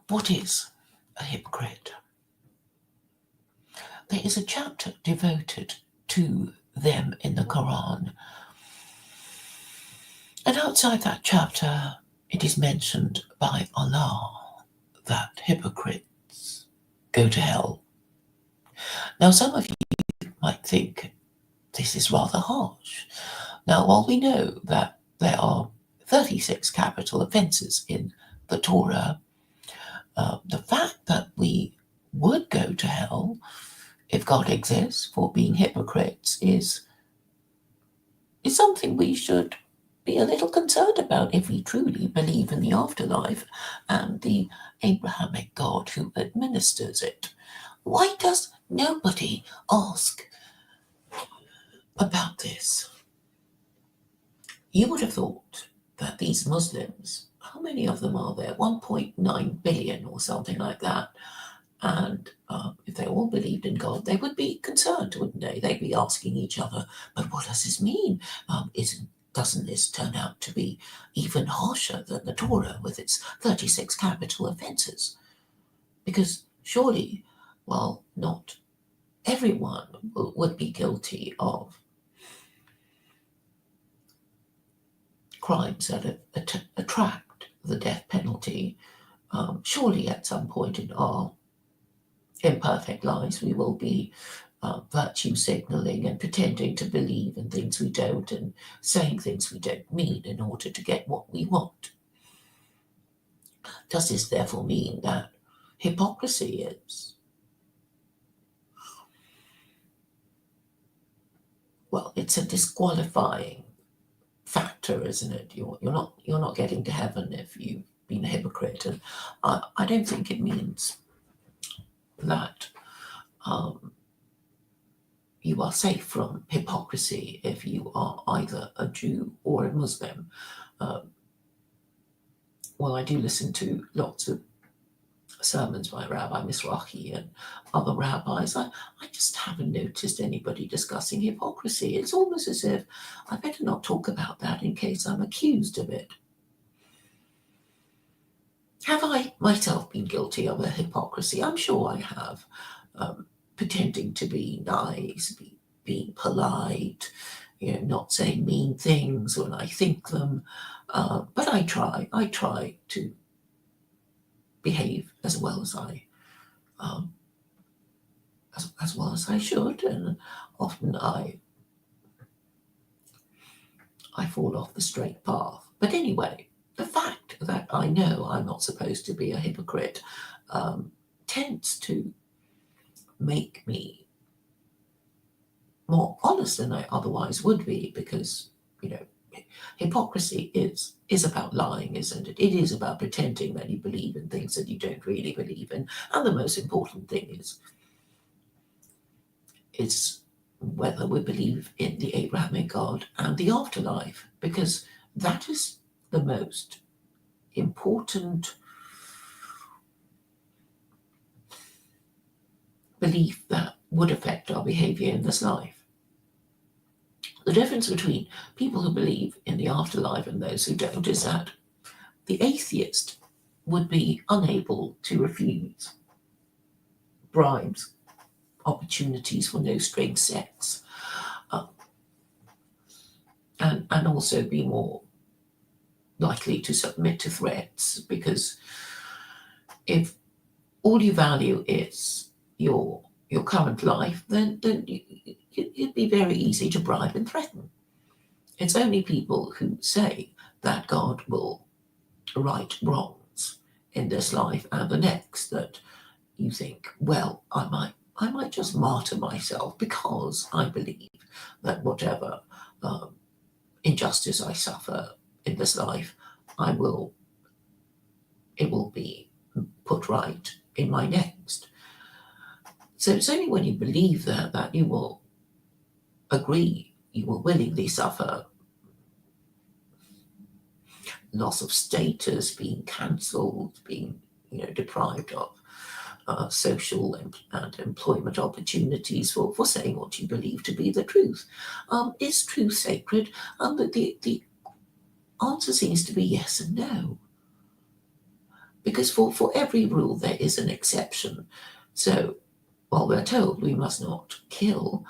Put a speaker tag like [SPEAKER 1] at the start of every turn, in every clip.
[SPEAKER 1] What is a hypocrite? There is a chapter devoted to them in the Quran, and outside that chapter, it is mentioned by Allah that hypocrites go to hell. Now, some of you might think this is rather harsh. Now, while we know that there are 36 capital offences in the Torah, the fact that we would go to hell if God exists for being hypocrites is something we should be a little concerned about if we truly believe in the afterlife and the Abrahamic God who administers it. Why does nobody ask about this? You would have thought that these Muslims, how many of them are there? 1.9 billion or something like that. And if they all believed in God, they would be concerned, wouldn't they? They'd be asking each other, but what does this mean? Doesn't this turn out to be even harsher than the Torah with its 36 capital offences? Because surely, well, not everyone would be guilty of crimes that attract the death penalty. Surely at some point in our imperfect lives we will be virtue signalling and pretending to believe in things we don't and saying things we don't mean in order to get what we want. Does this therefore mean that hypocrisy is, well, it's a disqualifying factor, isn't it? You're not getting to heaven if you've been a hypocrite, and I don't think it means that you are safe from hypocrisy if you are either a Jew or a Muslim. Well, I do listen to lots of sermons by Rabbi Mizrahi and other rabbis. I just haven't noticed anybody discussing hypocrisy. It's almost as if I better not talk about that in case I'm accused of it. Have I myself been guilty of a hypocrisy? I'm sure I have. Pretending to be nice, being polite, not saying mean things when I think them. But I try to behave as well as as well as I should, and often I fall off the straight path. But anyway, the fact that I know I'm not supposed to be a hypocrite tends to make me more honest than I otherwise would be, because hypocrisy is about lying, isn't it? It is about pretending that you believe in things that you don't really believe in. And the most important thing is whether we believe in the Abrahamic God and the afterlife, because that is the most important belief that would affect our behavior in this life. The difference between people who believe in the afterlife and those who don't is that the atheist would be unable to refuse bribes, opportunities for no strings sex, and also be more likely to submit to threats, because if all you value is your current life, then it'd be very easy to bribe and threaten. It's only people who say that God will right wrongs in this life and the next that you think, well, I might just martyr myself because I believe that whatever injustice I suffer in this life, it will be put right in my next. So it's only when you believe that you will agree, you will willingly suffer loss of status, being cancelled, being deprived of social and employment opportunities for saying what you believe to be the truth. Is truth sacred? The answer seems to be yes and no. because for every rule there is an exception. So while we're told we must not kill,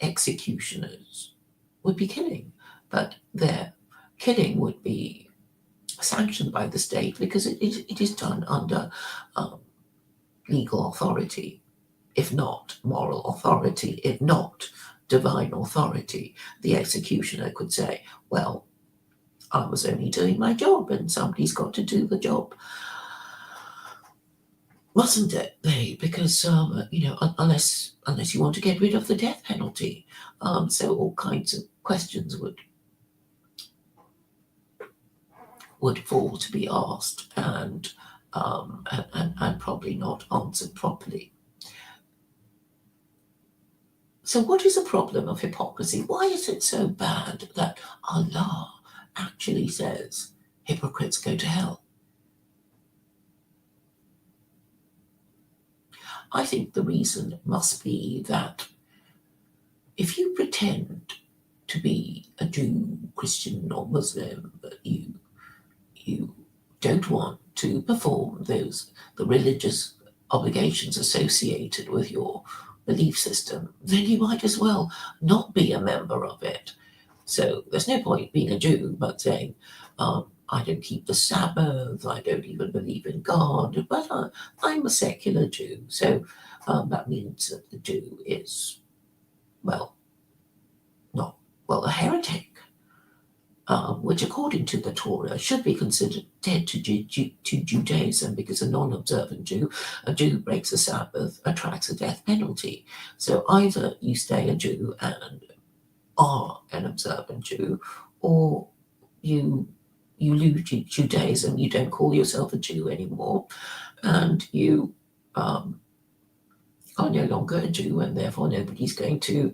[SPEAKER 1] executioners would be killing, but their killing would be sanctioned by the state because it is done under um, legal authority, if not moral authority, if not divine authority. The executioner could say, well, I was only doing my job and somebody's got to do the job. Wasn't it? Because unless you want to get rid of the death penalty, so all kinds of questions would fall to be asked and probably not answered properly. So, what is the problem of hypocrisy? Why is it so bad that Allah actually says hypocrites go to hell? I think the reason must be that if you pretend to be a Jew, Christian, or Muslim, but you don't want to perform the religious obligations associated with your belief system, then you might as well not be a member of it. So there's no point being a Jew but saying, I don't keep the Sabbath, I don't even believe in God, but I'm a secular Jew. So that means that the Jew is, well, not, well, a heretic. Which according to the Torah should be considered dead to Judaism, because a non-observant Jew, a Jew who breaks the Sabbath, attracts a death penalty. So either you stay a Jew and are an observant Jew, or you lose Judaism, you don't call yourself a Jew anymore, and you are no longer a Jew, and therefore nobody's going to,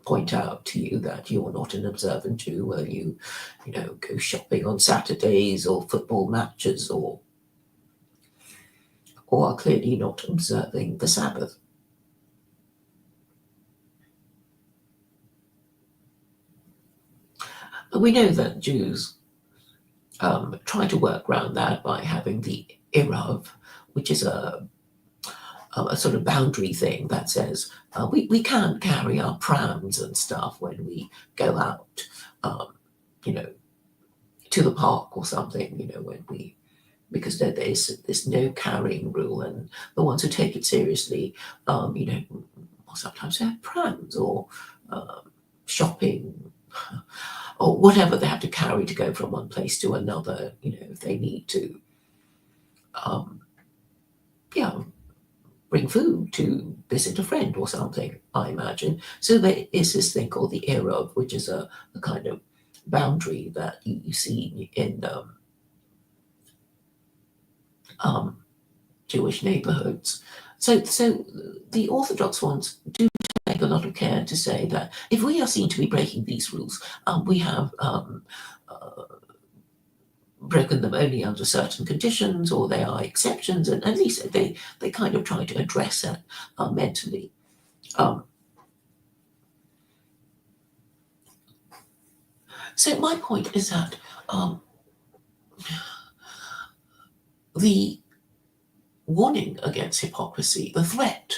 [SPEAKER 1] point out to you that you're not an observant Jew, where you go shopping on Saturdays or football matches, or are clearly not observing the Sabbath. And we know that Jews try to work around that by having the Irav, which is a sort of boundary thing that says we can't carry our prams and stuff when we go out, to the park or something, because there's no carrying rule, and the ones who take it seriously, sometimes have prams or shopping or whatever they have to carry to go from one place to another, if they need to, bring food to visit a friend or something, I imagine. So there is this thing called the Eruv, which is a kind of boundary that you see in Jewish neighborhoods. So the Orthodox ones do take a lot of care to say that if we are seen to be breaking these rules, we have broken them only under certain conditions, or they are exceptions, and at least they kind of try to address that mentally. So my point is that the warning against hypocrisy, the threat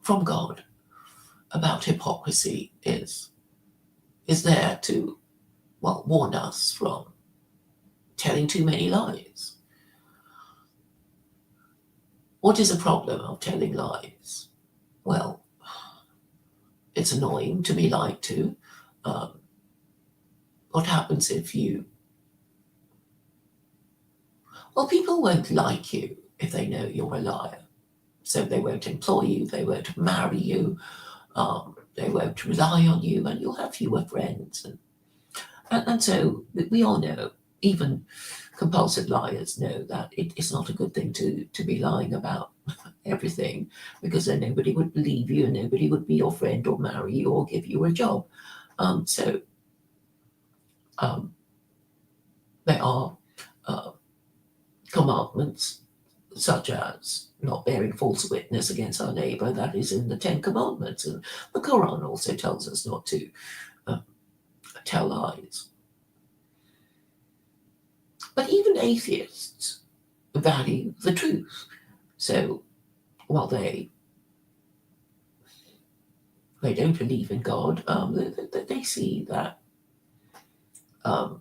[SPEAKER 1] from God about hypocrisy is there to, warn us from telling too many lies. What is the problem of telling lies? Well, it's annoying to be lied to. What happens if people won't like you if they know you're a liar. So they won't employ you, they won't marry you, they won't rely on you, and you'll have fewer friends. And so we all know, even compulsive liars know that it's not a good thing to be lying about everything, because then nobody would believe you and nobody would be your friend or marry you or give you a job. There are commandments such as not bearing false witness against our neighbour, that is in the Ten Commandments, and the Quran also tells us not to tell lies. But even atheists value the truth. So while they don't believe in God, they see that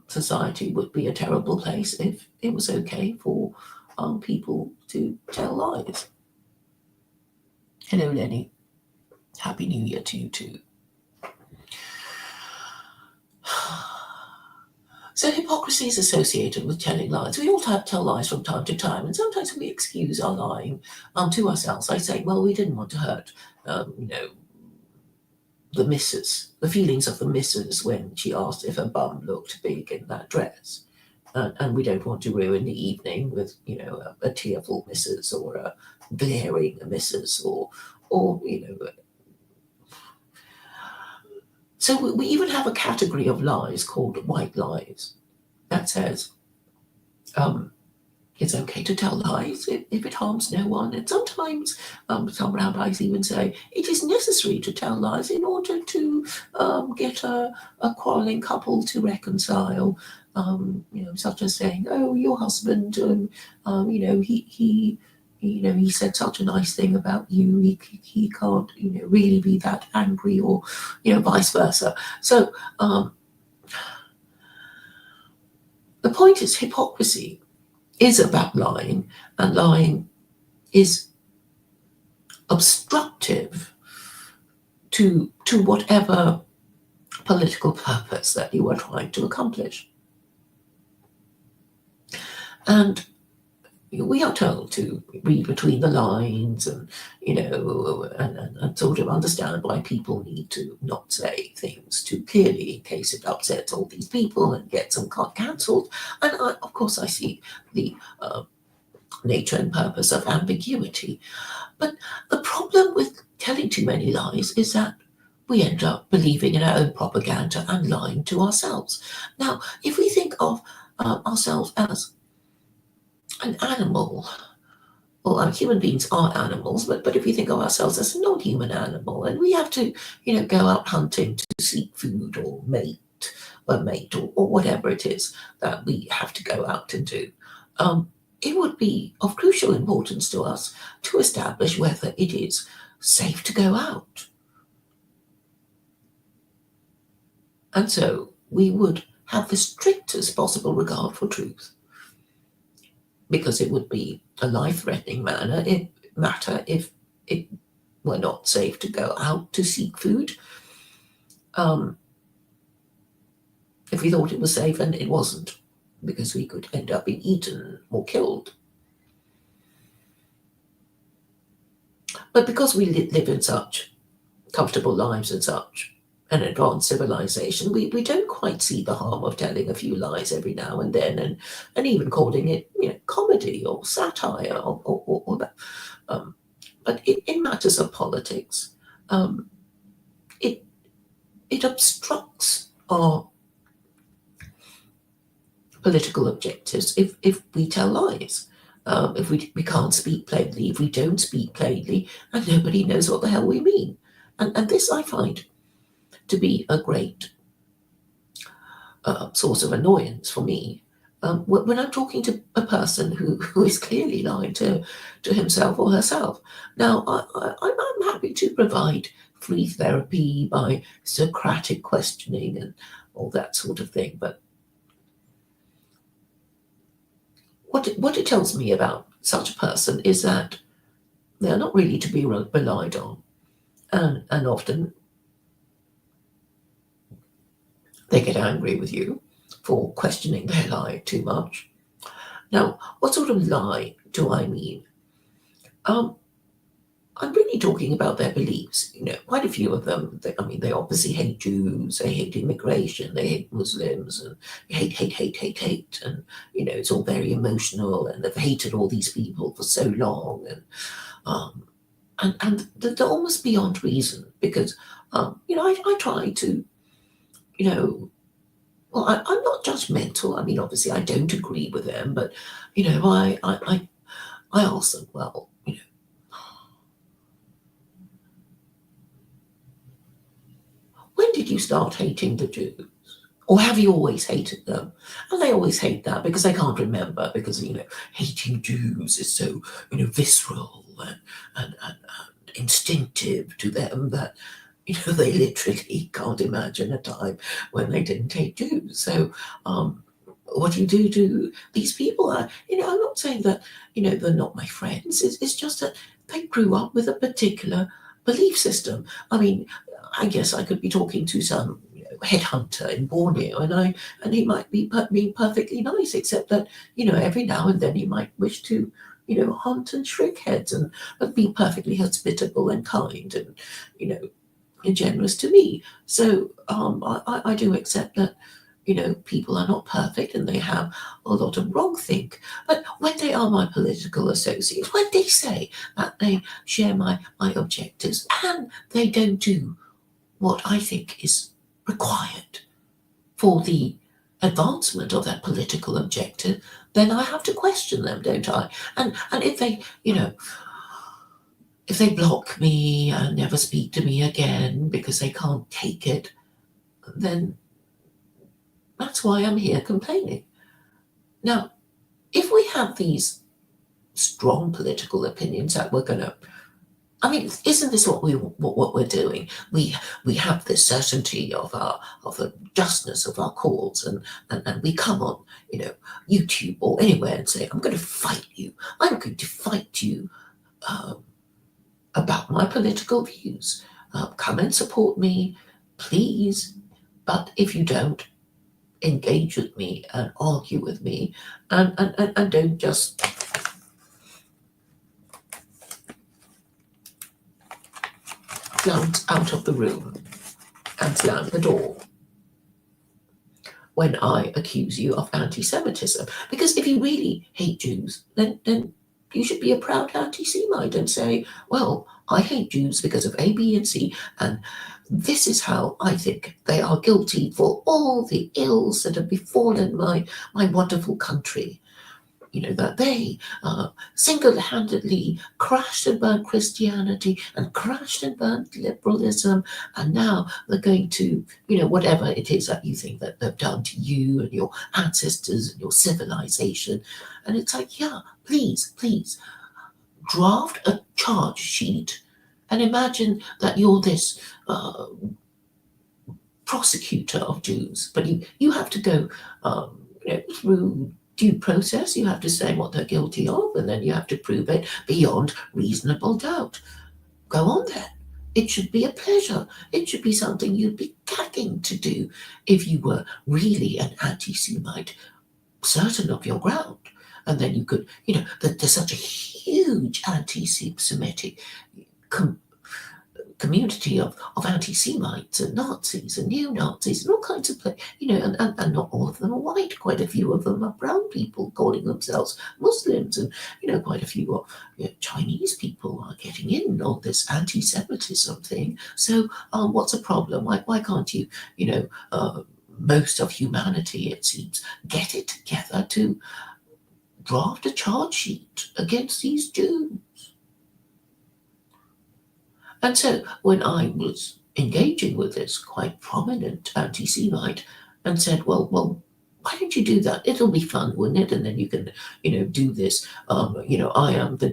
[SPEAKER 1] society would be a terrible place if it was okay for people to tell lies. Hello, Lenny. Happy New Year to you too. So hypocrisy is associated with telling lies. We all tell lies from time to time, and sometimes we excuse our lying to ourselves. I say, well, we didn't want to hurt, the missus, the feelings of the missus when she asked if her bum looked big in that dress. And we don't want to ruin the evening with, a tearful missus or a glaring missus or So we even have a category of lies called white lies that says it's okay to tell lies if it harms no one. And sometimes some rabbis even say it is necessary to tell lies in order to get a quarreling couple to reconcile. Such as saying, "Oh, your husband, he said such a nice thing about you. He can't, really be that angry," or, vice versa. So the point is, hypocrisy is about lying, and lying is obstructive to whatever political purpose that you are trying to accomplish. And we are told to read between the lines and, and sort of understand why people need to not say things too clearly in case it upsets all these people and gets them cancelled. And of course, I see the nature and purpose of ambiguity. But the problem with telling too many lies is that we end up believing in our own propaganda and lying to ourselves. Now, if we think of ourselves as an animal, well, human beings are animals, but if we think of ourselves as a non-human animal, and we have to, go out hunting to seek food or mate, or whatever it is that we have to go out and do, it would be of crucial importance to us to establish whether it is safe to go out. And so we would have the strictest possible regard for truth, because it would be a life-threatening matter if it were not safe to go out to seek food. If we thought it was safe and it wasn't, because we could end up being eaten or killed. But because we live in such comfortable lives and such an advanced civilization, we don't quite see the harm of telling a few lies every now and then, and even calling it, comedy or satire or that. But in matters of politics, it obstructs our political objectives if we tell lies. If we can't speak plainly, if we don't speak plainly, and nobody knows what the hell we mean. And this I find to be a great source of annoyance for me. When I'm talking to a person who is clearly lying to himself or herself. Now, I'm happy to provide free therapy by Socratic questioning and all that sort of thing, but what it tells me about such a person is that they're not really to be relied on, and often they get angry with you for questioning their lie too much. Now, what sort of lie do I mean? I'm really talking about their beliefs. Quite a few of them, they obviously hate Jews, they hate immigration, they hate Muslims, and hate. And, it's all very emotional, and they've hated all these people for so long. And they're almost beyond reason because, I try to, well, I'm not judgmental. I mean, obviously, I don't agree with them, but, I ask them, well, when did you start hating the Jews? Or have you always hated them? And they always hate that because they can't remember, because, hating Jews is so, visceral and instinctive to them that, they literally can't imagine a time when they didn't hate Jews. So, what do you do to these people? I'm not saying that, they're not my friends. It's just that they grew up with a particular belief system. I mean, I guess I could be talking to some headhunter in Borneo, and he might be being perfectly nice, except that every now and then he might wish to hunt and shrink heads, and but be perfectly hospitable and kind, and generous to me. So I do accept that people are not perfect and they have a lot of wrong think. But when they are my political associates, when they say that they share my objectives and they don't do what I think is required for the advancement of that political objective, then I have to question them, don't I? And if they, if they block me and never speak to me again because they can't take it, then that's why I'm here complaining. Now, if we have these strong political opinions that we're going to, I mean, isn't this what we're doing? We have this certainty of the justness of our cause, and we come on YouTube or anywhere and say, I'm going to fight you. I'm going to fight you about my political views. Come and support me, please. But if you don't, engage with me and argue with me, and don't just flounce out of the room and slam the door when I accuse you of anti-Semitism. Because if you really hate Jews, then you should be a proud anti-Semite and say, well, I hate Jews because of A, B, and C, and this is how I think they are guilty for all the ills that have befallen my wonderful country. That they single-handedly crashed and burned Christianity and crashed and burned liberalism, and now they're going to, whatever it is that you think that they've done to you and your ancestors and your civilization. And it's like, yeah, please, draft a charge sheet and imagine that you're this prosecutor of Jews, but you have to go through due process. You have to say what they're guilty of, and then you have to prove it beyond reasonable doubt. Go on then. It should be a pleasure. It should be something you'd be gagging to do if you were really an anti-Semite, certain of your ground. And then you could, there's such a huge anti-Semitic community of anti-Semites and Nazis and neo-Nazis and all kinds of, and not all of them are white. Quite a few of them are brown people calling themselves Muslims, and quite a few are Chinese people are getting in on this anti-Semitism thing. So what's the problem? Why can't you, most of humanity, it seems, get it together to draft a charge sheet against these Jews? And so when I was engaging with this quite prominent anti-Semite and said, well, why don't you do that? It'll be fun, wouldn't it? And then you can, do this. I am the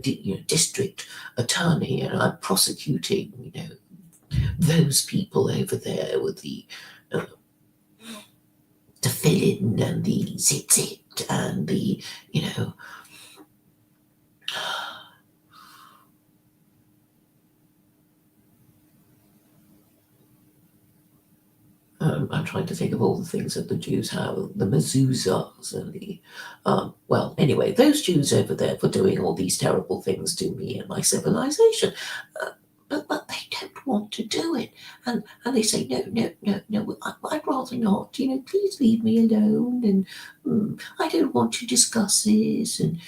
[SPEAKER 1] district attorney, and I'm prosecuting, those people over there with the fill-in and the zit and the, I'm trying to think of all the things that the Jews have, the mezuzahs and the, well, anyway, those Jews over there for doing all these terrible things to me and my civilization. But they don't want to do it. And they say, no, I'd rather not, please leave me alone. And I don't want to discuss this and,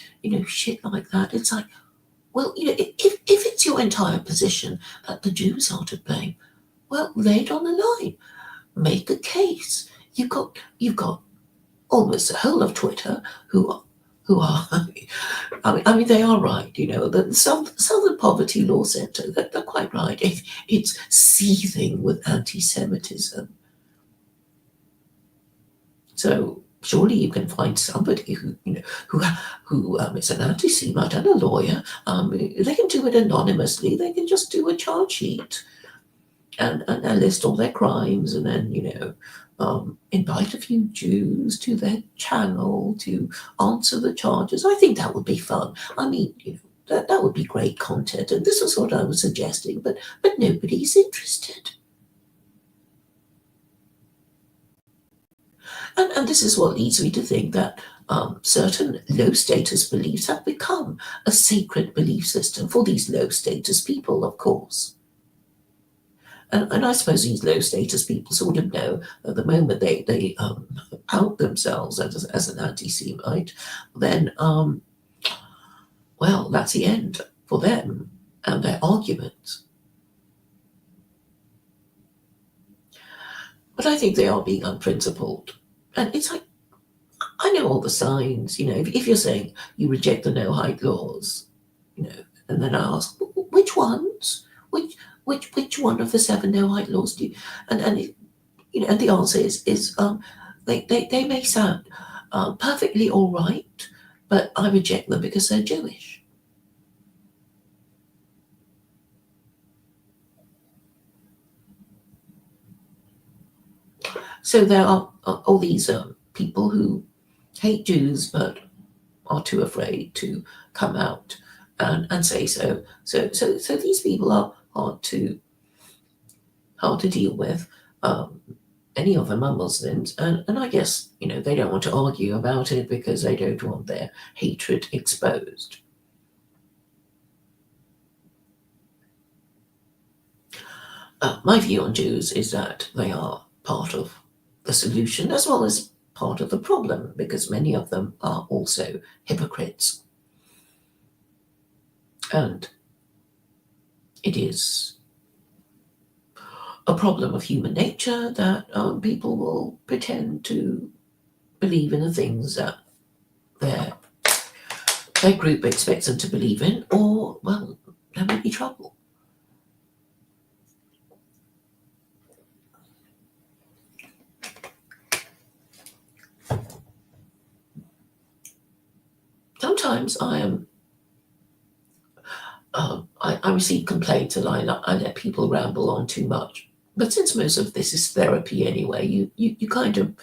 [SPEAKER 1] shit like that. It's like, well, if it's your entire position that the Jews are to blame, well, lay it on the line. Make a case. You've got almost the whole of Twitter who are I mean they are right, the Southern Poverty Law Centre, they're quite right. It's seething with anti-Semitism. So surely you can find somebody who who is an anti-Semite and a lawyer. They can do it anonymously. They can just do a charge sheet and list all their crimes, and then invite a few Jews to their channel to answer the charges. I think that would be fun. I mean, that would be great content, and this is what I was suggesting, but nobody's interested. And this is what leads me to think that certain low status beliefs have become a sacred belief system for these low status people, of course. And I suppose these low status people sort of know that the moment they out themselves as an anti Semite, then, well, that's the end for them and their arguments. But I think they are being unprincipled. And it's like, I know all the signs, if you're saying you reject the no height laws, and then I ask, which ones? Which one of the 7 no height laws do you, and the answer is they may sound perfectly all right, but I reject them because they're Jewish. So there are all these people who hate Jews but are too afraid to come out and say so. So these people are hard to deal with. Any of them are Muslims, and I guess they don't want to argue about it because they don't want their hatred exposed. My view on Jews is that they are part of the solution as well as part of the problem, because many of them are also hypocrites. And it is a problem of human nature that people will pretend to believe in the things that their group expects them to believe in, or, well, there may be trouble. Sometimes I receive complaints and I let people ramble on too much. But since most of this is therapy anyway, you kind of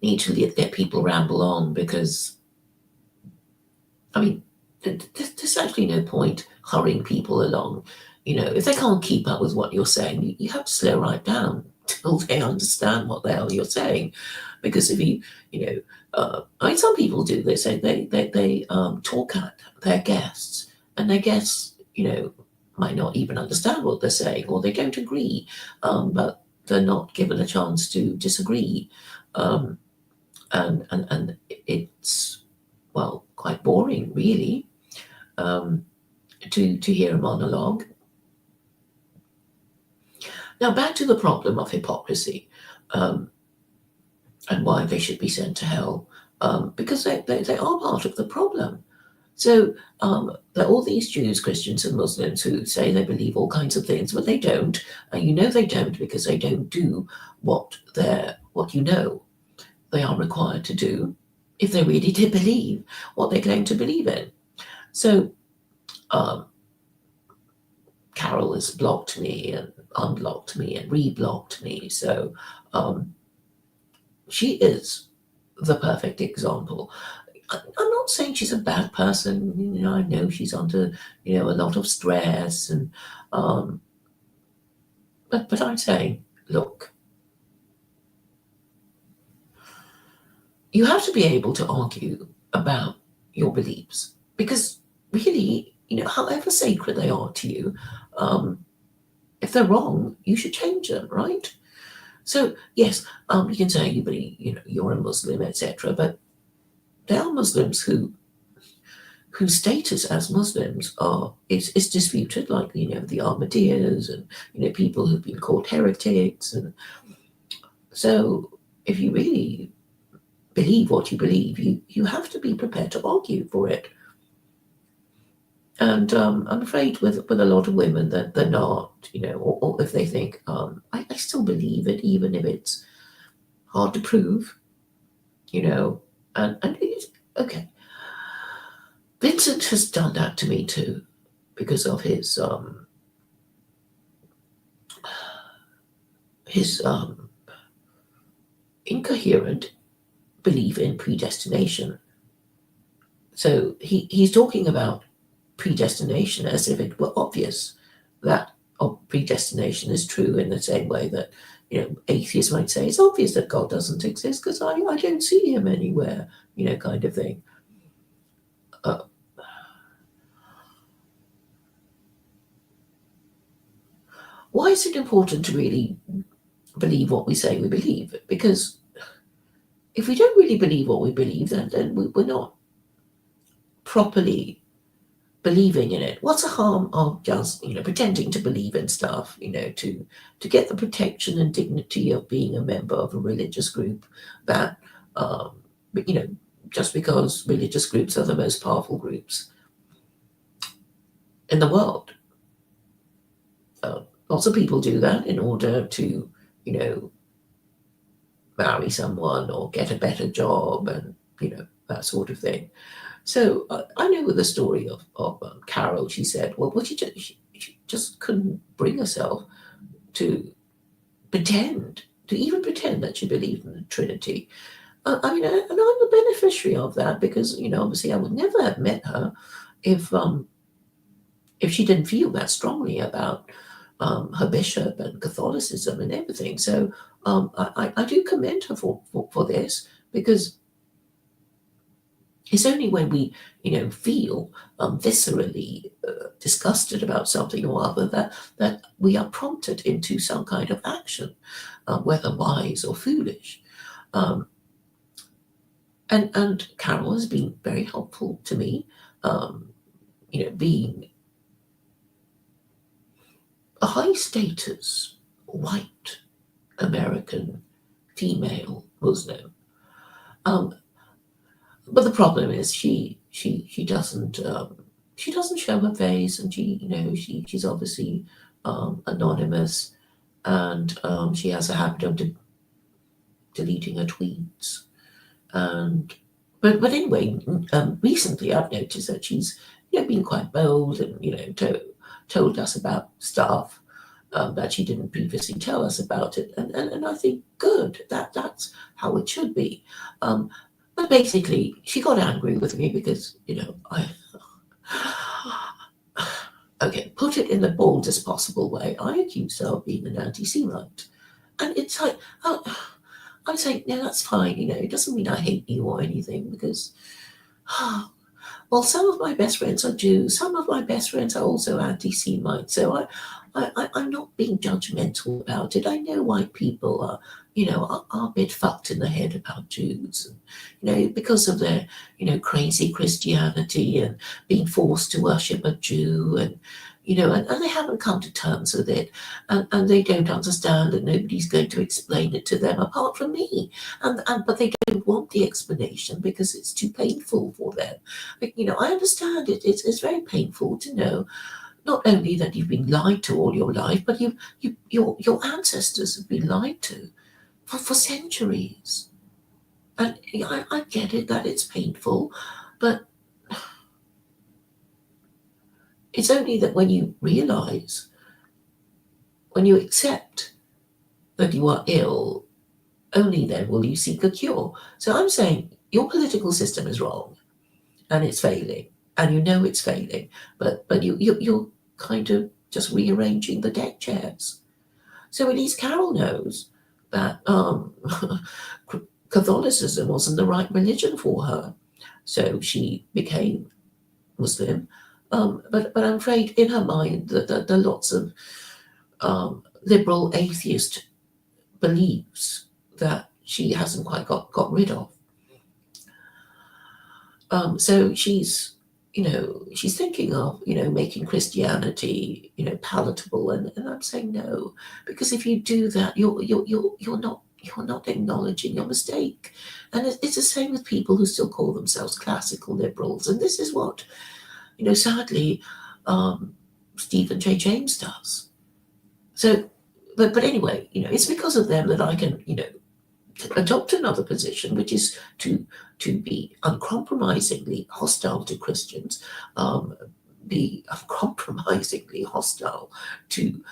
[SPEAKER 1] need to let people ramble on, because, I mean, there's actually no point hurrying people along. If they can't keep up with what you're saying, you have to slow right down till they understand what the hell you're saying. Because if I mean, some people do this. They talk at their guests, and their guests, might not even understand what they're saying, or they don't agree, but they're not given a chance to disagree, and it's, well, quite boring, really, to hear a monologue. Now, back to the problem of hypocrisy, and why they should be sent to hell, because they are part of the problem. So there are all these Jews, Christians, and Muslims who say they believe all kinds of things, but they don't. And they don't, because they don't do what they are required to do if they really did believe what they claim to believe in. So Carol has blocked me and unblocked me and reblocked me. So she is the perfect example. I'm not saying she's a bad person. I know she's under, a lot of stress, and but I'm saying, look, you have to be able to argue about your beliefs, because really, however sacred they are to you, if they're wrong, you should change them, right? So yes, you can say you believe, you're a Muslim, etc., but there are Muslims whose status as Muslims is disputed, like the Ahmadiyas, and people who've been called heretics, and so if you really believe what you believe, you have to be prepared to argue for it. And I'm afraid with a lot of women that they're not, or if they think I still believe it, even if it's hard to prove, you know, and it's, okay. Vincent has done that to me too, because of his incoherent belief in predestination. So he's talking about predestination as if it were obvious that predestination is true, in the same way that, atheists might say it's obvious that God doesn't exist because I don't see him anywhere, kind of thing. Uh, why is it important to really believe what we say we believe? Because if we don't really believe what we believe, then we're not properly believing in it. What's the harm of just, pretending to believe in stuff, to get the protection and dignity of being a member of a religious group that, you know, just because religious groups are the most powerful groups in the world. Lots of people do that in order to, you know, marry someone or get a better job and, that sort of thing. So I know with the story of Carol, she said, well, she just couldn't bring herself to even pretend that she believed in the Trinity. I mean, and I'm the beneficiary of that because, obviously I would never have met her if she didn't feel that strongly about her bishop and Catholicism and everything. So I do commend her for this, because it's only when we, feel viscerally disgusted about something or other that we are prompted into some kind of action, whether wise or foolish. Um, and Carol has been very helpful to me, being a high status white American female Muslim. Um, but the problem is she doesn't show her face, and she's obviously anonymous, and she has a habit of deleting her tweets. And but anyway, recently I've noticed that she's been quite bold and told us about stuff that she didn't previously tell us about it, and I think good, that's how it should be. But basically, she got angry with me because I okay, put it in the boldest possible way. I accused her of being an anti-Semite, and it's like, oh, I'm saying, no, that's fine. It doesn't mean I hate you or anything, because well, some of my best friends are Jews. Some of my best friends are also anti-Semite. So I'm not being judgmental about it. I know white people are a bit fucked in the head about Jews, and, because of their, crazy Christianity and being forced to worship a Jew, and they haven't come to terms with it, and they don't understand that nobody's going to explain it to them apart from me, but they don't want the explanation because it's too painful for them. But, I understand it. It's very painful to know not only that you've been lied to all your life, but your ancestors have been lied to for centuries. And I get it that it's painful, but it's only that when you realize, when you accept that you are ill, only then will you seek a cure. So I'm saying your political system is wrong, and it's failing, and it's failing, but you're kind of just rearranging the deck chairs. So at least Carol knows that Catholicism wasn't the right religion for her, so she became Muslim. But I'm afraid in her mind that there are lots of liberal atheist beliefs that she hasn't quite got rid of. So she's thinking of, making Christianity, palatable, and I'm saying no, because if you do that, you're not acknowledging your mistake. And it's the same with people who still call themselves classical liberals, and this is what, sadly, Stephen J. James does. So, but anyway, it's because of them that I can, adopt another position, which is to be uncompromisingly hostile to Christians, be uncompromisingly hostile to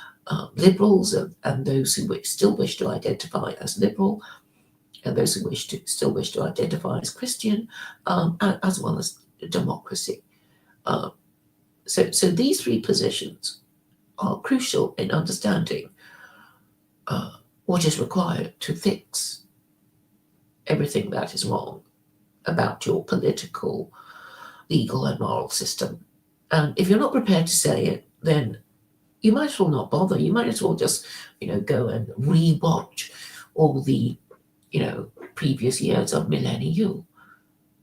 [SPEAKER 1] liberals and those who still wish to identify as liberal, and those who still wish to identify as Christian, as well as democracy. So these three positions are crucial in understanding what is required to fix everything that is wrong about your political, legal, and moral system. And if you're not prepared to say it, then you might as well not bother. You might as well just, go and re-watch all the, previous years of Millennium You,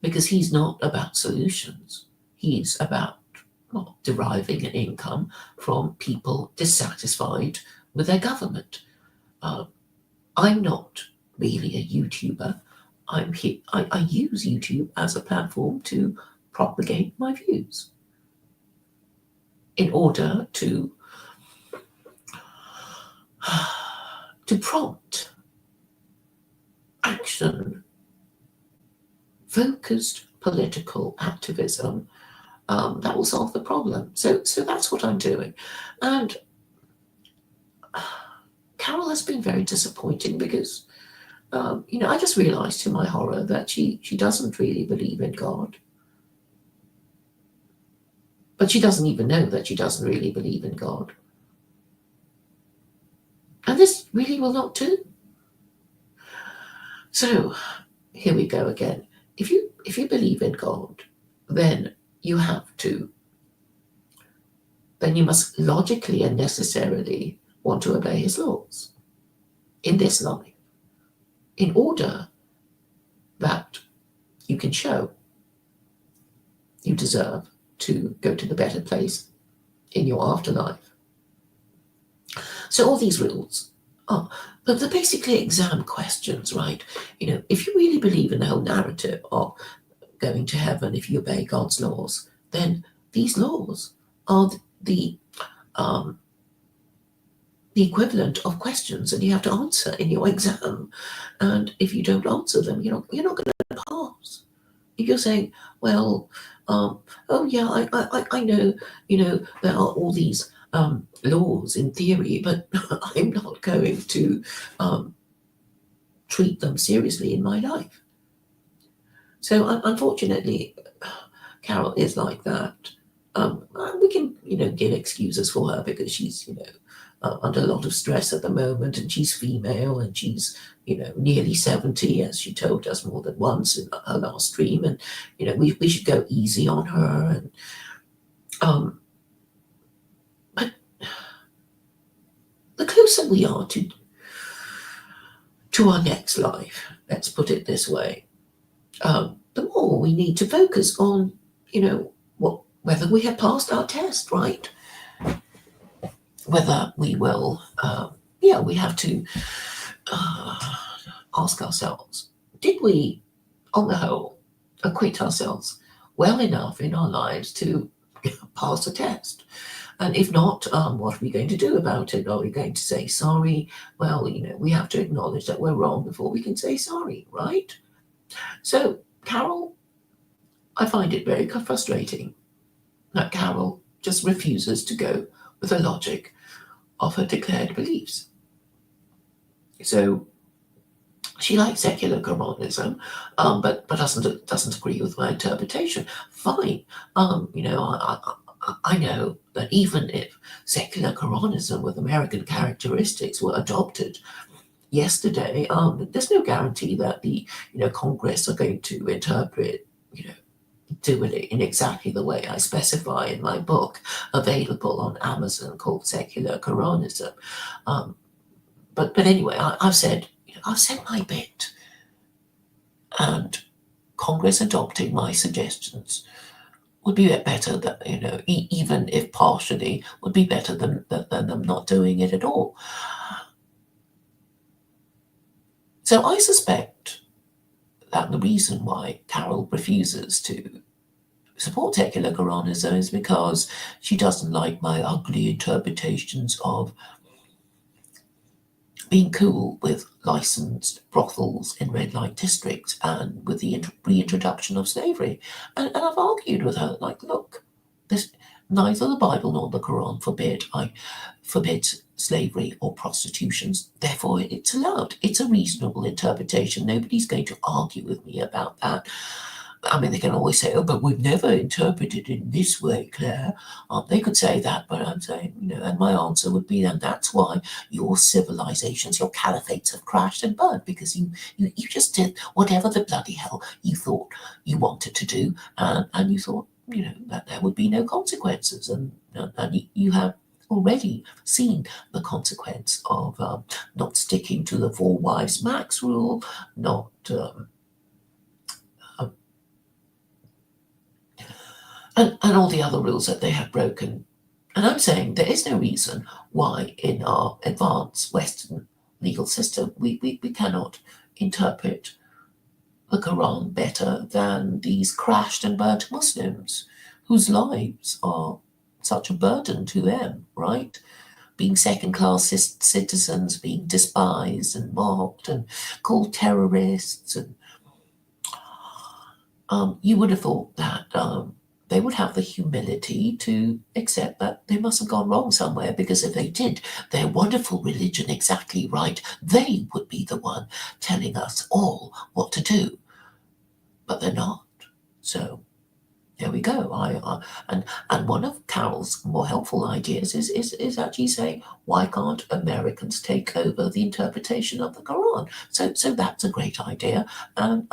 [SPEAKER 1] because he's not about solutions. He's about deriving an income from people dissatisfied with their government. I'm not really a YouTuber. I use YouTube as a platform to propagate my views in order to prompt action, focused political activism that will solve the problem. So that's what I'm doing. And Carol has been very disappointing because, I just realized to my horror that she doesn't really believe in God. But she doesn't even know that she doesn't really believe in God. And this really will not do. So here we go again. If you believe in God, then you must logically and necessarily want to obey his laws in this life, in order that you can show you deserve to go to the better place in your afterlife. So all these rules are, but they're basically exam questions, right? If you really believe in the whole narrative of going to heaven if you obey God's laws, then these laws are the equivalent of questions that you have to answer in your exam. And if you don't answer them, you're not going to pass. If you're saying, well, oh yeah, I know, there are all these laws in theory, but I'm not going to treat them seriously in my life. So unfortunately, Carol is like that. We can, give excuses for her because she's, under a lot of stress at the moment, and she's female, and she's, nearly 70, as she told us more than once in her last stream, and we should go easy on her, and but the closer we are to our next life, let's put it this way, the more we need to focus on, whether we have passed our test, right? Whether we will, we have to ask ourselves, did we, on the whole, acquit ourselves well enough in our lives to pass a test? And if not, what are we going to do about it? Are we going to say sorry? Well, we have to acknowledge that we're wrong before we can say sorry, right? So, Carol, I find it very frustrating that Carol just refuses to go with the logic of her declared beliefs. So she likes secular Quranism, but doesn't agree with my interpretation. Fine, I know that even if secular Quranism with American characteristics were adopted yesterday, there's no guarantee that the Congress are going to interpret do it in exactly the way I specify in my book, available on Amazon, called Secular Quranism. But anyway, I've said my bit, and Congress adopting my suggestions would be better than even if partially, would be better than them not doing it at all. So I suspect that the reason why Carol refuses to support secular Quranism is because she doesn't like my ugly interpretations of being cool with licensed brothels in red light districts and with the reintroduction of slavery. And I've argued with her, like, look, this, neither the Bible nor the Quran forbids slavery or prostitutions. Therefore, it's allowed. It's a reasonable interpretation. Nobody's going to argue with me about that. I mean, they can always say, "Oh, but we've never interpreted it in this way, Claire." They could say that, but I'm saying, and my answer would be, and that's why your civilizations, your caliphates have crashed and burned, because you just did whatever the bloody hell you thought you wanted to do, and you thought, that there would be no consequences, and you have already seen the consequence of not sticking to the four wives max rule, not and all the other rules that they have broken. And I'm saying there is no reason why in our advanced Western legal system we cannot interpret the Quran better than these crashed and burnt Muslims whose lives are such a burden to them, right? Being second-class citizens, being despised and mocked and called terrorists. And you would have thought that they would have the humility to accept that they must have gone wrong somewhere, because if they did their wonderful religion exactly right, they would be the one telling us all what to do. But they're not. So there we go. And one of Carol's more helpful ideas is actually saying, why can't Americans take over the interpretation of the Quran? So that's a great idea, and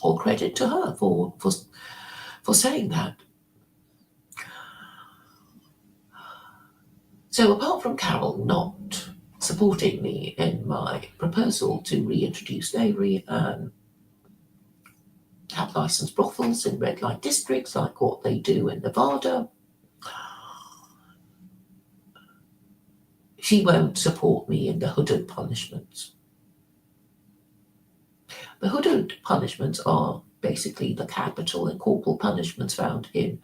[SPEAKER 1] all credit to her for saying that. So apart from Carol not supporting me in my proposal to reintroduce slavery and have licensed brothels in red light districts like what they do in Nevada, she won't support me in the hudud punishments. The hudud punishments are basically the capital and corporal punishments found in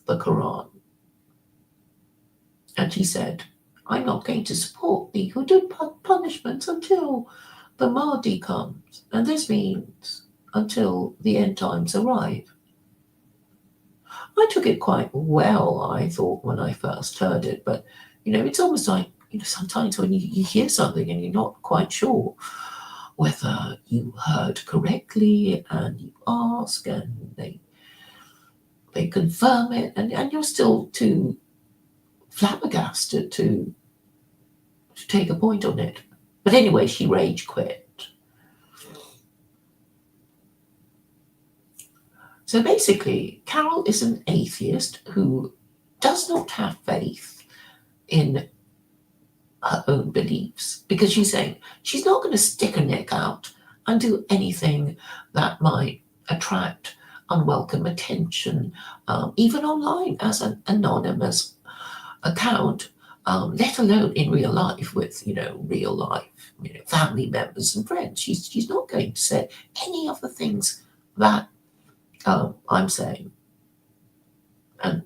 [SPEAKER 1] the Quran. And she said, I'm not going to support the hudud punishments until the Mahdi comes. And this means until the end times arrive. I took it quite well, I thought, when I first heard it. But, it's almost like, sometimes when you hear something and you're not quite sure whether you heard correctly, and you ask and they confirm it, and you're still too flabbergasted to take a point on it. But anyway, she rage quit. So basically, Carol is an atheist who does not have faith in her own beliefs, because she's saying she's not going to stick her neck out and do anything that might attract unwelcome attention, even online as an anonymous account, let alone in real life with real life family members and friends. She's not going to say any of the things that I'm saying, and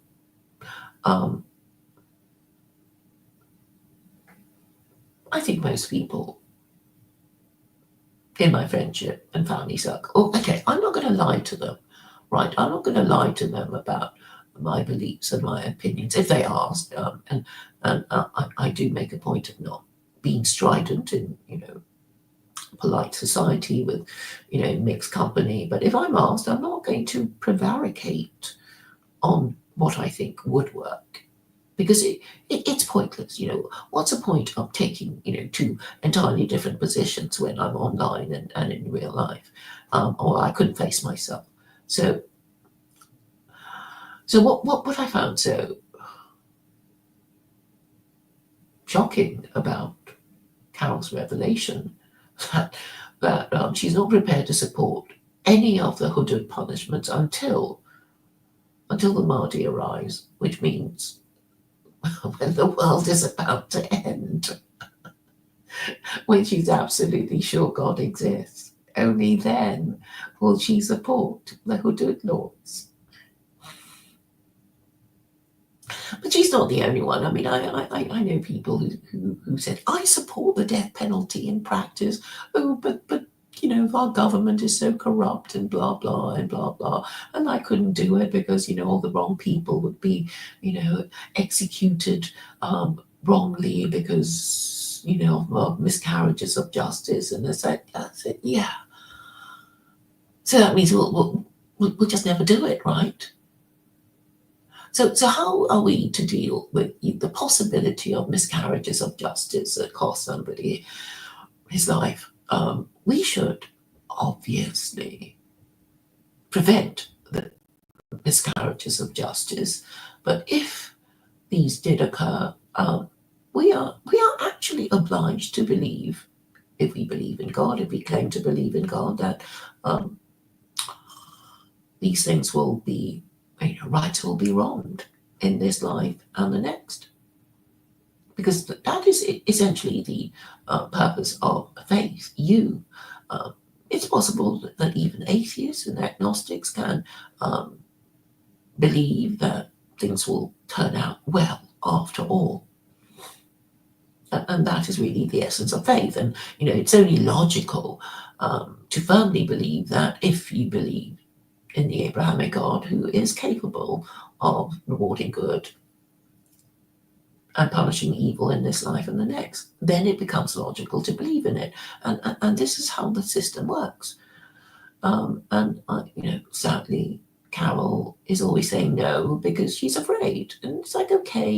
[SPEAKER 1] I think most people in my friendship and family circle, okay, I'm not going to lie to them, right? I'm not going to lie to them about my beliefs and my opinions if they ask, and I do make a point of not being strident in polite society with mixed company. But if I'm asked, I'm not going to prevaricate on what I think would work, because it's pointless. What's the point of taking two entirely different positions when I'm online and in real life, or I couldn't face myself. So what I found so shocking about Carol's revelation that she's not prepared to support any of the hudud punishments until the Mahdi arrives, which means when the world is about to end, when she's absolutely sure God exists. Only then will she support the hudud laws. But she's not the only one. I mean, I know people who said, I support the death penalty in practice. Oh, but our government is so corrupt and blah, blah, and blah, blah. And I couldn't do it because, all the wrong people would be, executed wrongly because, of miscarriages of justice. And I said, yeah. So that means we'll just never do it, right? So how are we to deal with the possibility of miscarriages of justice that cost somebody his life? We should obviously prevent the miscarriages of justice, but if these did occur, we are actually obliged to believe, if we believe in God, if we claim to believe in God, that these things will be, rights will be wronged in this life and the next. Because that is essentially the purpose of faith. It's possible that even atheists and agnostics can believe that things will turn out well after all. And that is really the essence of faith. And, it's only logical to firmly believe that if you believe in the Abrahamic God who is capable of rewarding good and punishing evil in this life and the next, then it becomes logical to believe in it. And this is how the system works. Sadly, Carol is always saying no because she's afraid. And it's like, okay,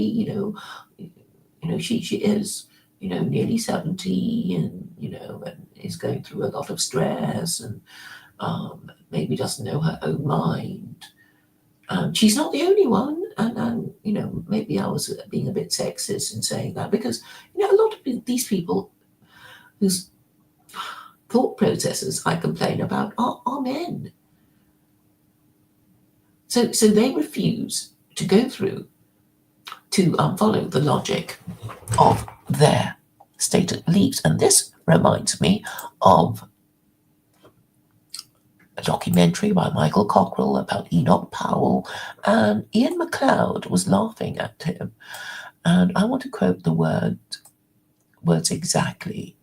[SPEAKER 1] she is, nearly 70 and is going through a lot of stress and maybe doesn't know her own mind. She's not the only one, and maybe I was being a bit sexist in saying that because a lot of these people whose thought processes I complain about are men. So they refuse to go through to follow the logic of their stated beliefs, and this reminds me of a documentary by Michael Cockrell about Enoch Powell, and Ian MacLeod was laughing at him. And I want to quote the words exactly.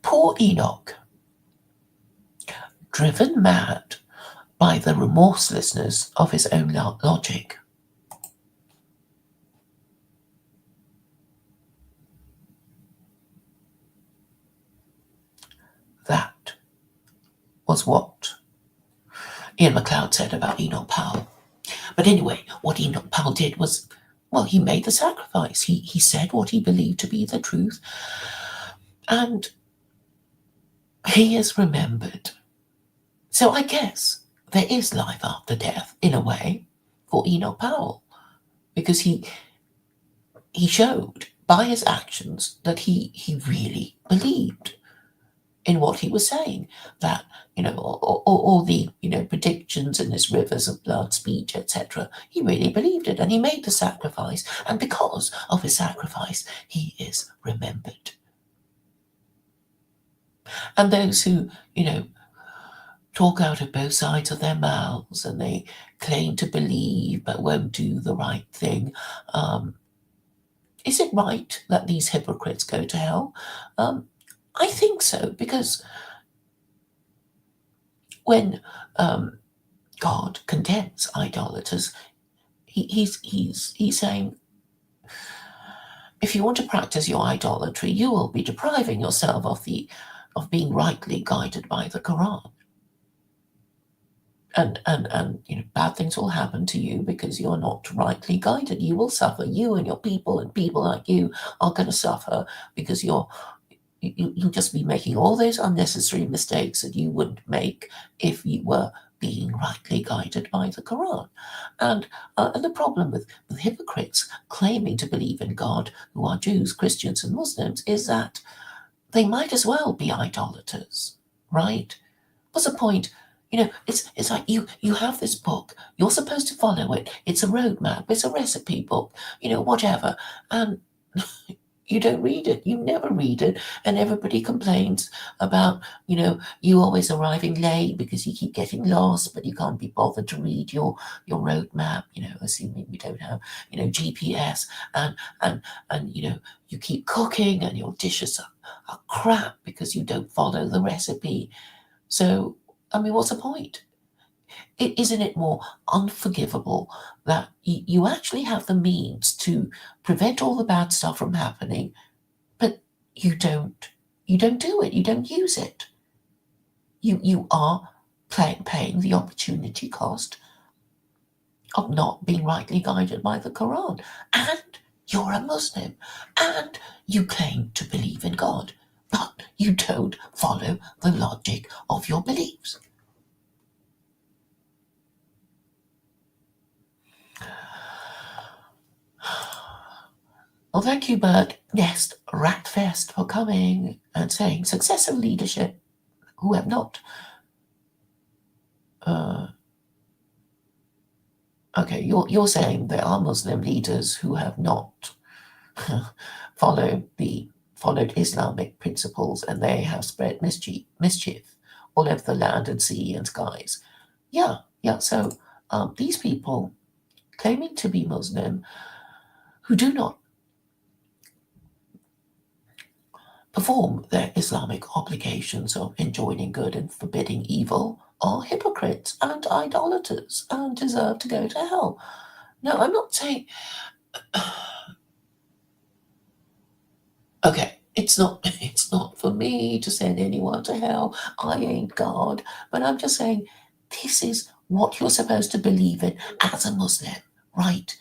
[SPEAKER 1] Poor Enoch, driven mad by the remorselessness of his own logic. That was what Ian MacLeod said about Enoch Powell. But anyway, what Enoch Powell did was, well, he made the sacrifice. He said what he believed to be the truth, and he is remembered. So I guess there is life after death, in a way, for Enoch Powell, because he showed by his actions that he really believed in what he was saying, that all the predictions in his rivers of blood speech, etc. He really believed it, and he made the sacrifice, and because of his sacrifice he is remembered. And those who talk out of both sides of their mouths and they claim to believe but won't do the right thing, is it right that these hypocrites go to hell? I think so, because when God condemns idolaters, he's saying, if you want to practice your idolatry, you will be depriving yourself of being rightly guided by the Quran. And bad things will happen to you because you're not rightly guided. You will suffer. You and your people and people like you are going to suffer because you'll just be making all those unnecessary mistakes that you wouldn't make if you were being rightly guided by the Quran. And the problem with hypocrites claiming to believe in God, who are Jews, Christians, and Muslims, is that they might as well be idolaters, right? What's the point? It's like you have this book, you're supposed to follow it. It's a roadmap, it's a recipe book, whatever. And You don't read it. You never read it. And everybody complains about, you always arriving late because you keep getting lost, but you can't be bothered to read your roadmap, assuming we don't have, GPS, and you keep cooking and your dishes are crap because you don't follow the recipe. So, I mean, what's the point? Isn't it more unforgivable that you actually have the means to prevent all the bad stuff from happening, but you don't you don't do it, you don't use it. You are paying the opportunity cost of not being rightly guided by the Quran. And you're a Muslim, and you claim to believe in God, but you don't follow the logic of your beliefs. Well, thank you, Bird Nest Ratfest, for coming and saying successive leadership who have not. Uh, okay, you're saying there are Muslim leaders who have not followed Islamic principles, and they have spread mischief all over the land and sea and skies. Yeah, yeah. So these people claiming to be Muslim who do not perform their Islamic obligations of enjoining good and forbidding evil are hypocrites and idolaters and deserve to go to hell. No, I'm not saying. Okay, it's not for me to send anyone to hell. I ain't God, but I'm just saying this is what you're supposed to believe in as a Muslim, right?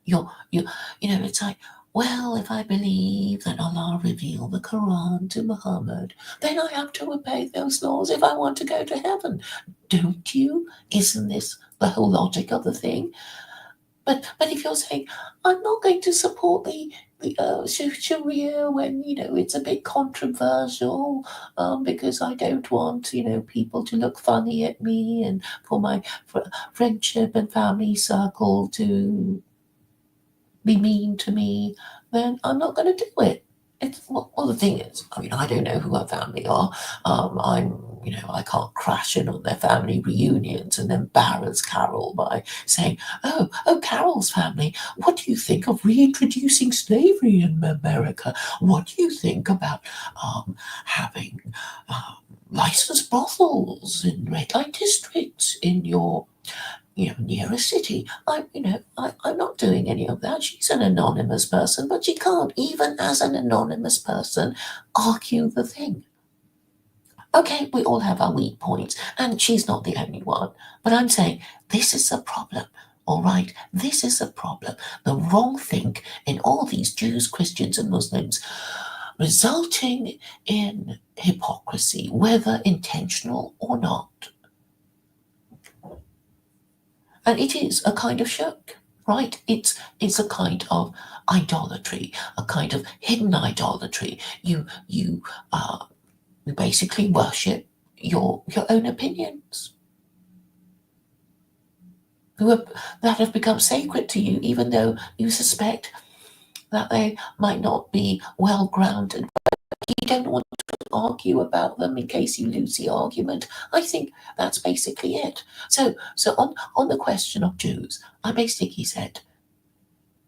[SPEAKER 1] It's like, well, if I believe that Allah revealed the Quran to Muhammad, then I have to obey those laws if I want to go to heaven. Don't you? Isn't this the whole logic of the thing? But if you're saying I'm not going to support the Sharia when it's a bit controversial, because I don't want people to look funny at me and for my friendship and family circle to be mean to me, then I'm not going to do it. Well, the thing is, I mean, I don't know who her family are. I can't crash in on their family reunions and embarrass Carol by saying, "Oh, Carol's family. What do you think of reintroducing slavery in America? What do you think about having licensed brothels in red light districts in your near a city?" I'm not doing any of that. She's an anonymous person, but she can't, even as an anonymous person, argue the thing. Okay, we all have our weak points, and she's not the only one. But I'm saying this is a problem. All right, this is a problem. The wrong thing in all these Jews, Christians, and Muslims, resulting in hypocrisy, whether intentional or not. And it is a kind of shirk, right? It's a kind of idolatry, a kind of hidden idolatry. You basically worship your own opinions, that have become sacred to you, even though you suspect that they might not be well grounded. You don't want to argue about them in case you lose the argument. I think that's basically it. So on the question of Jews, I basically said,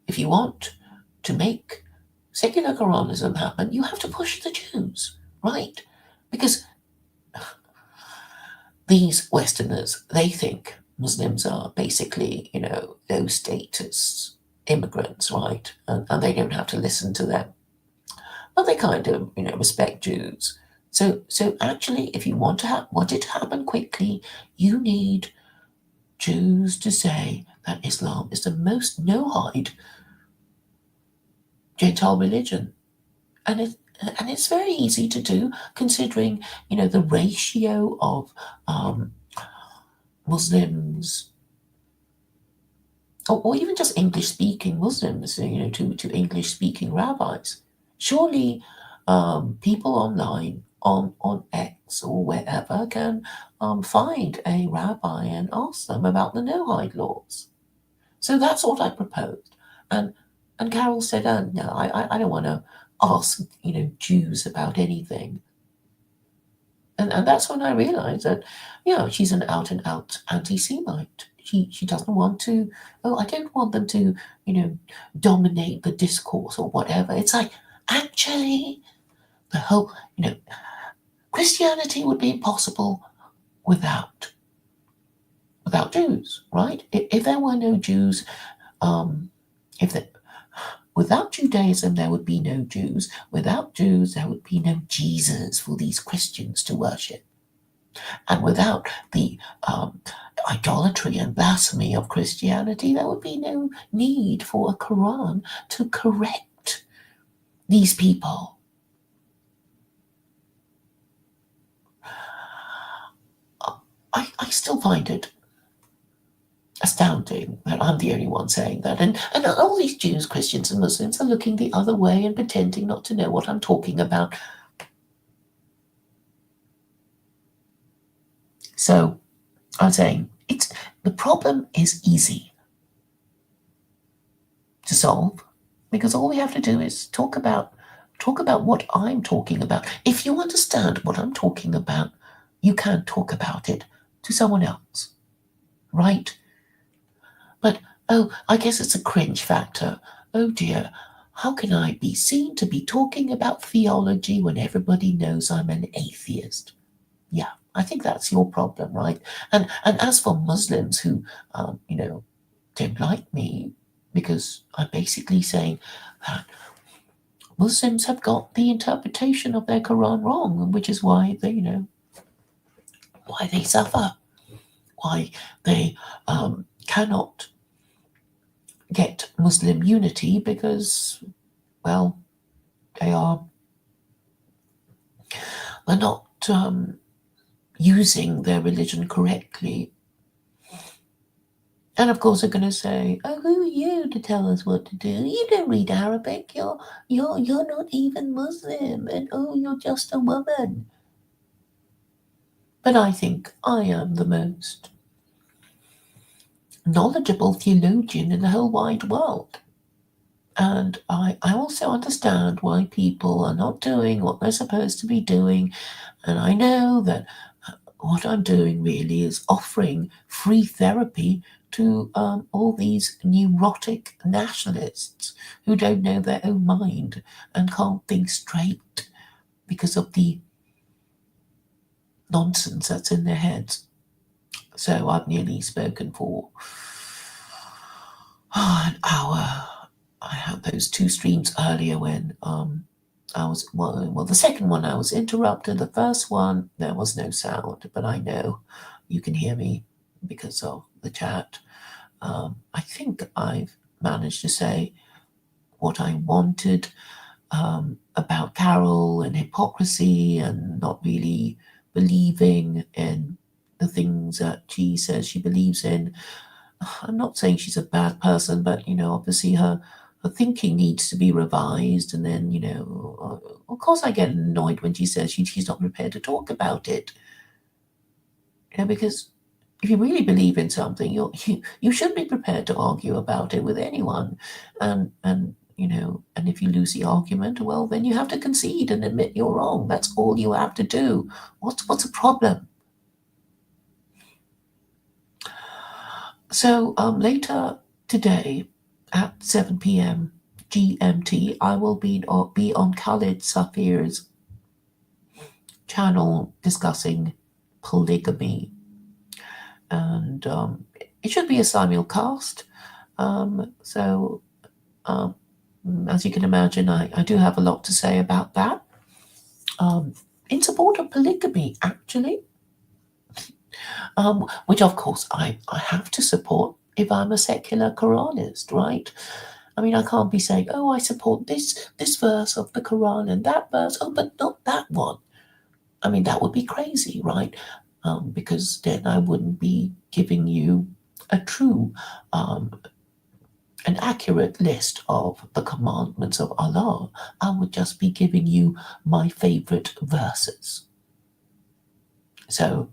[SPEAKER 1] if you want to make secular Quranism happen, you have to push the Jews, right? Because these Westerners, they think Muslims are basically, low status immigrants, right? And they don't have to listen to them. But they kind of, respect Jews. So actually, if you want it to happen quickly, you need Jews to say that Islam is the most no-hide Gentile religion, and it's very easy to do considering the ratio of Muslims, or even just English-speaking Muslims, to English-speaking rabbis. Surely, people online on X or wherever can find a rabbi and ask them about the no-hide laws. So that's what I proposed, and Carol said, "No, I don't want to ask, Jews about anything. And that's when I realized that, she's an out and out anti-Semite. She doesn't want to. Oh, I don't want them to, dominate the discourse or whatever. It's like, actually, the whole, Christianity would be impossible without Jews, right? If there were no Jews, if the, without Judaism, there would be no Jews. Without Jews, there would be no Jesus for these Christians to worship. And without the idolatry and blasphemy of Christianity, there would be no need for a Quran to correct these people. I still find it astounding that I'm the only one saying that. And all these Jews, Christians, and Muslims are looking the other way and pretending not to know what I'm talking about. So I'm saying the problem is easy to solve, because all we have to do is talk about what I'm talking about. If you understand what I'm talking about, you can talk about it to someone else, right? But, I guess it's a cringe factor. Oh dear, how can I be seen to be talking about theology when everybody knows I'm an atheist? Yeah, I think that's your problem, right? And as for Muslims who, don't like me because I'm basically saying that Muslims have got the interpretation of their Quran wrong, which is why they suffer, why they cannot get Muslim unity, because, well, they're not using their religion correctly. And of course they're going to say, "Oh, who are you to tell us what to do? You don't read Arabic. You're not even Muslim, and oh, you're just a woman." But I think I am the most knowledgeable theologian in the whole wide world. And I also understand why people are not doing what they're supposed to be doing. And I know that what I'm doing really is offering free therapy to all these neurotic nationalists who don't know their own mind and can't think straight because of the nonsense that's in their heads. So I've nearly spoken for an hour. I had those two streams earlier when I was, well, the second one I was interrupted. The first one, there was no sound, but I know you can hear me because of the chat. I think I've managed to say what I wanted about Carol and hypocrisy and not really believing in the things that she says she believes in. I'm not saying she's a bad person, but obviously her thinking needs to be revised. And then, of course, I get annoyed when she says she's not prepared to talk about it. Because if you really believe in something, you should be prepared to argue about it with anyone. And if you lose the argument, well, then you have to concede and admit you're wrong. That's all you have to do. What's a problem? So later today at 7 p.m. GMT, I will be on Khalid Safir's channel discussing polygamy. And it should be a simulcast. So as you can imagine, I do have a lot to say about that. In support of polygamy, actually. Which of course I have to support if I'm a secular Quranist, right? I mean, I can't be saying, "Oh, I support this verse of the Quran and that verse, oh, but not that one." I mean, that would be crazy, right? Because then I wouldn't be giving you a true, an accurate list of the commandments of Allah. I would just be giving you my favorite verses. So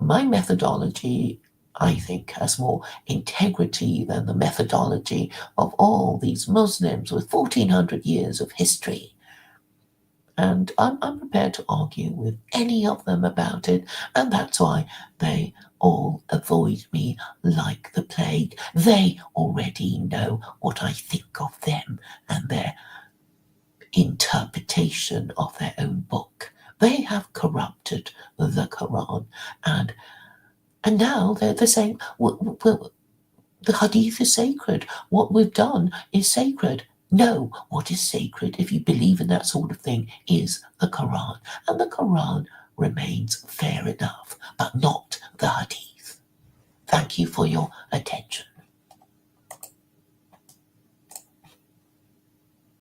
[SPEAKER 1] my methodology, I think, has more integrity than the methodology of all these Muslims with 1,400 years of history. And I'm prepared to argue with any of them about it, and that's why they all avoid me like the plague. They already know what I think of them and their interpretation of their own book. They have corrupted the Quran, and now they're saying, well, the Hadith is sacred. What we've done is sacred. No, what is sacred, if you believe in that sort of thing, is the Quran. And the Quran remains fair enough, but not the Hadith. Thank you for your attention.